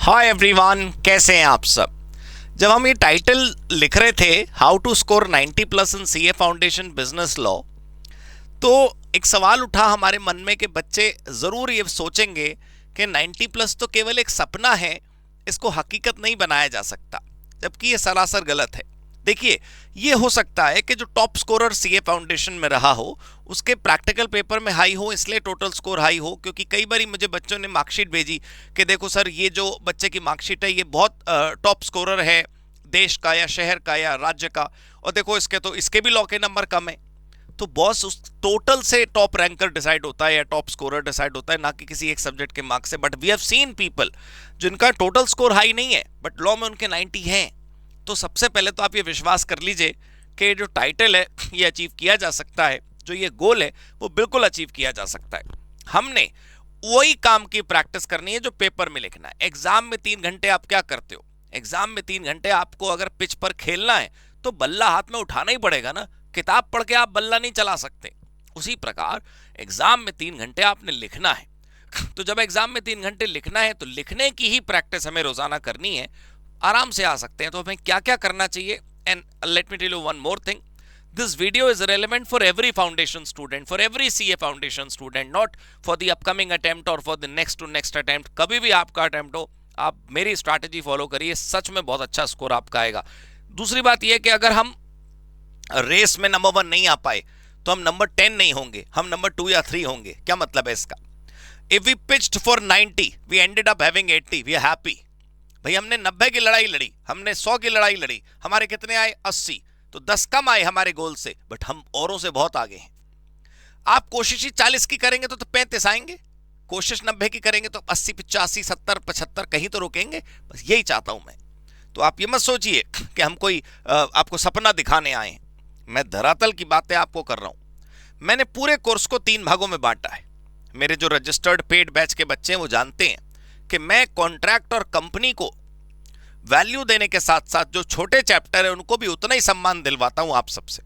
Hi everyone, कैसे हैं आप सब। जब हम ये टाइटल लिख रहे थे how to score 90 plus in CA foundation business law, तो एक सवाल उठा हमारे मन में कि बच्चे ज़रूर ये सोचेंगे कि 90 प्लस तो केवल एक सपना है, इसको हकीकत नहीं बनाया जा सकता, जबकि ये सरासर गलत है। देखिए, ये हो सकता है कि जो टॉप स्कोरर सीए फाउंडेशन में रहा हो उसके प्रैक्टिकल पेपर में हाई हो, इसलिए टोटल स्कोर हाई हो। क्योंकि कई बार मुझे बच्चों ने मार्कशीट भेजी कि देखो सर, ये जो बच्चे की मार्कशीट है ये बहुत टॉप स्कोरर है देश का या शहर का या राज्य का, और देखो इसके तो इसके भी लॉ के नंबर कम है। तो बॉस, उस टोटल से टॉप रैंकर डिसाइड होता है या टॉप स्कोरर डिसाइड होता है, ना कि किसी एक सब्जेक्ट के मार्क्स से। But we have seen people जिनका टोटल स्कोर हाई नहीं है बट लॉ में उनके 90 हैं। तो सबसे पहले तो आप ये विश्वास कर लीजिए कि जो टाइटल है ये अचीव किया जा सकता है, जो ये गोल है वो बिल्कुल अचीव किया जा सकता है। हमने वही काम की प्रैक्टिस करनी है जो पेपर में लिखना है। एग्जाम में 3 घंटे आप क्या करते हो? एग्जाम में 3 घंटे आपको अगर पिच पर खेलना है तो बल्ला हाथ में उठाना ही पड़ेगा ना। किताब पढ़ के आप बल्ला नहीं चला सकते। उसी प्रकार एग्जाम में 3 घंटे आपने लिखना है। तो जब एग्जाम में 3 घंटे लिखना है तो लिखने की ही प्रैक्टिस हमें रोजाना करनी है। आराम से आ सकते हैं। तो हमें क्या क्या करना चाहिए? And let me tell you one more thing, this video is relevant for every foundation student, for every CA foundation student, not for the upcoming attempt or for the next to next attempt। कभी भी आपका attempt हो, आप मेरी strategy follow करिए, सच में बहुत अच्छा स्कोर आपका आएगा। दूसरी बात यह कि अगर हम रेस में नंबर 1 नहीं आ पाए तो हम नंबर 10 नहीं होंगे, हम नंबर 2 या 3 होंगे। क्या मतलब है इसका? If we pitched for 90, we ended up having 80, we are happy. भाई, हमने 90 की लड़ाई लड़ी, हमने 100 की लड़ाई लड़ी, हमारे कितने आए? 80। तो 10 कम आए हमारे गोल से, बट हम औरों से बहुत आगे हैं। आप कोशिश ही 40 की करेंगे तो 35 आएंगे, कोशिश 90 की करेंगे तो 80, 85, 70, 75 कहीं तो रुकेंगे। बस यही चाहता हूं मैं। तो आप ये मत सोचिए कि हम कोई आपको सपना दिखाने आए हैं। मैं धरातल की बातें आपको कर रहा हूं। मैंने पूरे कोर्स को 3 भागों में बांटा है। मेरे जो रजिस्टर्ड पेड बैच के बच्चे हैं वो जानते हैं कि मैं कॉन्ट्रैक्ट और कंपनी को वैल्यू देने के साथ साथ जो छोटे चैप्टर है उनको भी उतना ही सम्मान दिलवाता हूं आप सबसे।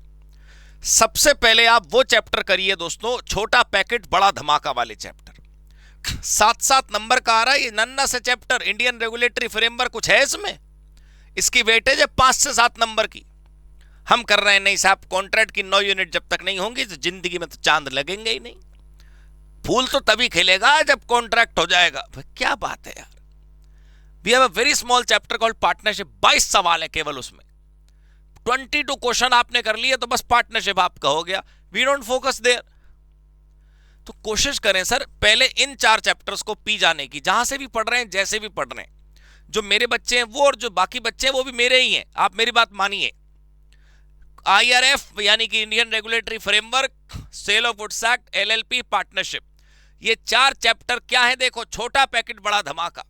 सबसे पहले आप वो चैप्टर करिए दोस्तों, छोटा पैकेट बड़ा धमाका वाले चैप्टर। 7-7 नंबर का आ रहा है ये नन्ना से चैप्टर, इंडियन रेगुलेटरी फ्रेमवर्क। कुछ है इसमें? इसकी वेटेज है 5 से 7 नंबर की। हम कर रहे हैं नहीं साहब, कॉन्ट्रैक्ट की 9 यूनिट जब तक नहीं होंगी तो जिंदगी में तो चांद लगेंगे ही नहीं। फूल तो तभी खिलेगा जब कॉन्ट्रैक्ट हो जाएगा। क्या बात है यार। We have a very small chapter called partnership। 22 सवाल है केवल उसमें। 22 क्वेश्चन आपने कर लिए तो बस पार्टनरशिप आपका हो गया। We don't focus there. तो कोशिश करें सर, पहले इन 4 चैप्टर्स को पी जाने की, जहां से भी पढ़ रहे हैं, जैसे भी पढ़ रहे हैं। जो मेरे बच्चे हैं वो और जो बाकी बच्चे हैं वो भी मेरे ही हैं। आप मेरी बात मानिए। IRF यानी कि Indian regulatory framework, sale of goods act, LLP, partnership, ये 4 चैप्टर क्या है? देखो, छोटा पैकेट बड़ा धमाका।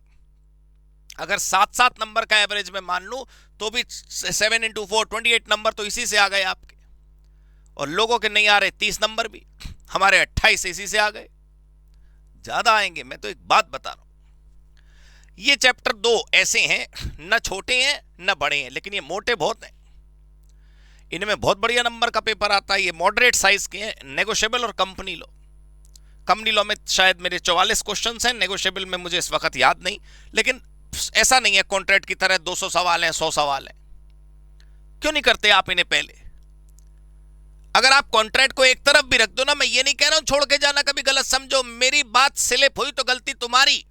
अगर 7-7 नंबर का एवरेज में मान लूं तो भी 7 into 4 28 नंबर तो इसी से आ गए आपके। और लोगों के नहीं आ रहे 30 नंबर भी, हमारे 28 इसी से आ गए। ज्यादा आएंगे। मैं तो एक बात बता रहा हूं, ये चैप्टर 2 ऐसे हैं, न छोटे हैं न बड़े हैं, लेकिन ये मोटे बहुत हैं। इनमें बहुत बढ़िया नंबर का पेपर आता है। ये मॉडरेट साइज के हैं। नेगोशिएबल और कंपनी लॉ। कंपनी लॉ में शायद मेरे 44 क्वेश्चन हैं, नेगोशिएबल में मुझे इस वक्त याद नहीं। लेकिन ऐसा नहीं है कॉन्ट्रैक्ट की तरह 200 सवाल हैं, 100 सवाल हैं। क्यों नहीं करते आप इन्हें पहले? अगर आप कॉन्ट्रैक्ट को एक तरफ भी रख दो ना, मैं ये नहीं कह रहा हूं छोड़ के जाना, कभी गलत समझो, मेरी बात स्लिप हुई तो गलती तुम्हारी।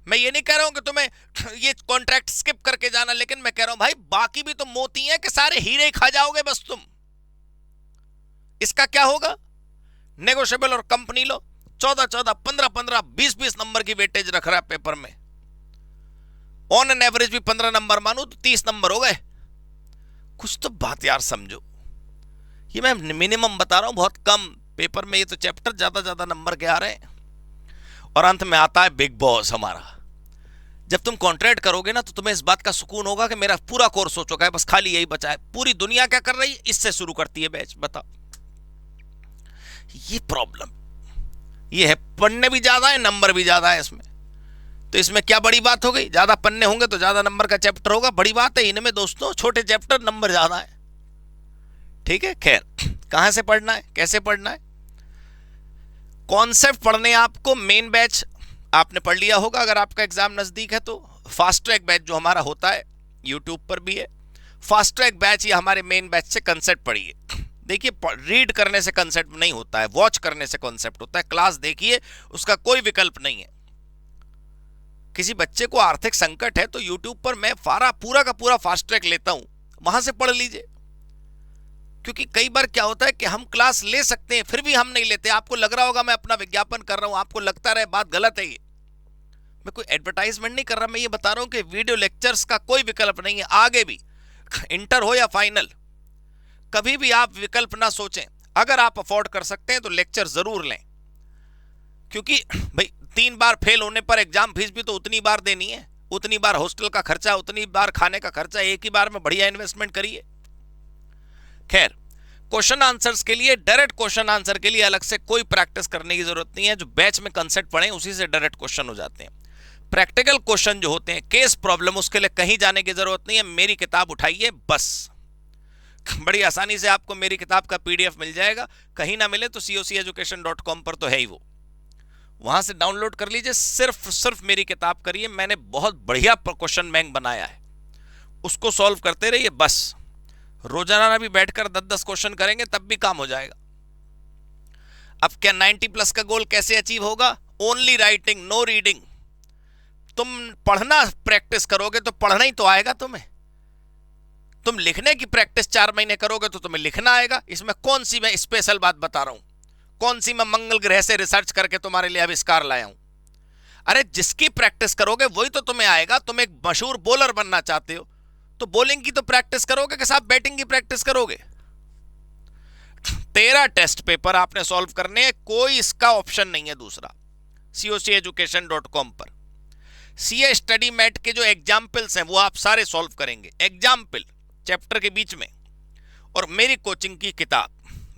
मैं ये नहीं कह रहा हूं कि तुम्हें ये कॉन्ट्रैक्ट स्किप करके जाना, लेकिन मैं कह रहा हूं भाई, बाकी भी तो मोती हैं कि सारे हीरे खा जाओगे बस तुम। इसका क्या होगा? नेगोशिएबल और कंपनी लो 14-14, 15-15, 20-20 नंबर की वेटेज रख रहा है पेपर में। ऑन एन एवरेज भी 15 नंबर मानू तो 30 नंबर हो गए। कुछ तो बात यार समझो। ये मैं मिनिमम बता रहा हूं, बहुत कम पेपर में ये तो चैप्टर ज्यादा नंबर के आ रहे हैं। और अंत में आता है बिग बॉस हमारा। जब तुम कॉन्ट्रैक्ट करोगे ना तो तुम्हें इस बात का सुकून होगा कि मेरा पूरा कोर्स हो चुका है, बस खाली यही बचा है। पूरी दुनिया क्या कर रही है? इससे शुरू करती है बैच। बताओ, ये प्रॉब्लम ये है। पढ़ने भी ज्यादा है, नंबर भी ज्यादा है इसमें। तो इसमें क्या बड़ी बात हो गई? ज्यादा पन्ने होंगे तो ज्यादा नंबर का चैप्टर होगा। बड़ी बात है इनमें दोस्तों, छोटे चैप्टर नंबर ज्यादा है। ठीक है, खैर, कहां से पढ़ना है, कैसे पढ़ना है? कॉन्सेप्ट पढ़ने आपको मेन बैच आपने पढ़ लिया होगा अगर आपका एग्जाम नजदीक है तो। फास्ट ट्रैक बैच जो हमारा होता है यूट्यूब पर भी है, फास्ट ट्रैक बैच या हमारे मेन बैच से कंसेप्ट पढ़िए। देखिए रीड करने से कंसेप्ट नहीं होता है, वॉच करने से कंसेप्ट होता है। क्लास देखिए, उसका कोई विकल्प नहीं है। किसी बच्चे को आर्थिक संकट है तो यूट्यूब पर मैं पूरा का पूरा फास्ट ट्रैक लेता हूं, वहां से पढ़ लीजिए। क्योंकि कई बार क्या होता है कि हम क्लास ले सकते हैं फिर भी हम नहीं लेते। आपको लग रहा होगा मैं अपना विज्ञापन कर रहा हूं, आपको लगता रहे बात गलत है। ये मैं कोई एडवर्टाइजमेंट नहीं कर रहा, मैं ये बता रहा हूं कि वीडियो लेक्चर्स का कोई विकल्प नहीं है। आगे भी इंटर हो या फाइनल, कभी भी आप विकल्प ना सोचें। अगर आप अफोर्ड कर सकते हैं तो लेक्चर जरूर लें, क्योंकि भाई 3 बार फेल होने पर एग्जाम फीस भी तो उतनी बार देनी है, उतनी बार हॉस्टल का खर्चा, उतनी बार खाने का खर्चा। एक ही बार में बढ़िया इन्वेस्टमेंट करिए। खैर, क्वेश्चन आंसर्स के लिए, डायरेक्ट क्वेश्चन आंसर के लिए अलग से कोई प्रैक्टिस करने की जरूरत नहीं है। जो बैच में कंसेप्ट पढ़े उसी से डायरेक्ट क्वेश्चन हो जाते हैं। प्रैक्टिकल क्वेश्चन जो होते हैं, केस प्रॉब्लम, उसके लिए कहीं जाने की जरूरत नहीं है। मेरी किताब उठाइए बस, बड़ी आसानी से आपको मेरी किताब का पीडीएफ मिल जाएगा। कहीं ना मिले तो coceducation.com पर तो है ही वो, वहां से डाउनलोड कर लीजिए। सिर्फ मेरी किताब करिए। मैंने बहुत बढ़िया क्वेश्चन बैंक बनाया है, उसको सॉल्व करते रहिए बस। रोजाना भी बैठकर 10-10 क्वेश्चन करेंगे तब भी काम हो जाएगा। अब क्या 90 प्लस का गोल कैसे अचीव होगा? Only writing, no reading. तुम पढ़ना प्रैक्टिस करोगे तो पढ़ना ही तो आएगा तुम्हें। तुम लिखने की प्रैक्टिस 4 महीने करोगे तो तुम्हें लिखना आएगा। इसमें कौन सी मैं स्पेशल बात बता रहा हूं? कौन सी मैं मंगल ग्रह से रिसर्च करके तुम्हारे लिए आविष्कार लाया हूं? अरे जिसकी प्रैक्टिस करोगे वही तो तुम्हें आएगा। तुम एक मशहूर बॉलर बनना चाहते हो तो बॉलिंग की तो प्रैक्टिस करोगे कि साहब बैटिंग की प्रैक्टिस करोगे? 13 टेस्ट पेपर आपने सॉल्व करने हैं, कोई इसका ऑप्शन नहीं है दूसरा। coceducation.com पर सीए स्टडी मैट के जो एग्जाम्पल्स हैं वो आप सारे सॉल्व करेंगे, एग्जाम्पल चैप्टर के बीच में, और मेरी कोचिंग की किताब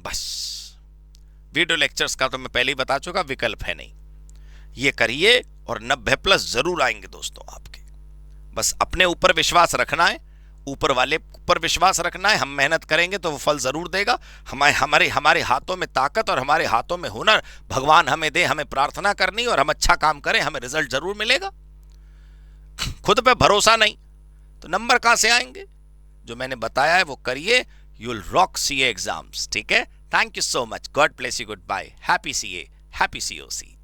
बस। वीडियो लेक्चर्स का तो मैं पहले ही बता चुका, विकल्प है नहीं। ये करिए और 90 प्लस जरूर आएंगे दोस्तों आपके। बस अपने ऊपर विश्वास रखना है, ऊपर वाले पर विश्वास रखना है। हम मेहनत करेंगे तो वो फल जरूर देगा। हमारे हाथों में ताकत और हमारे हाथों में हुनर भगवान हमें दे। हमें प्रार्थना करनी और हम अच्छा काम करें, हमें रिजल्ट जरूर मिलेगा। खुद पे भरोसा नहीं तो नंबर कहां से आएंगे? जो मैंने बताया है वो करिए, you will rock CA exams. ठीक है, thank you so much, God bless you, goodbye, happy CA, happy COC.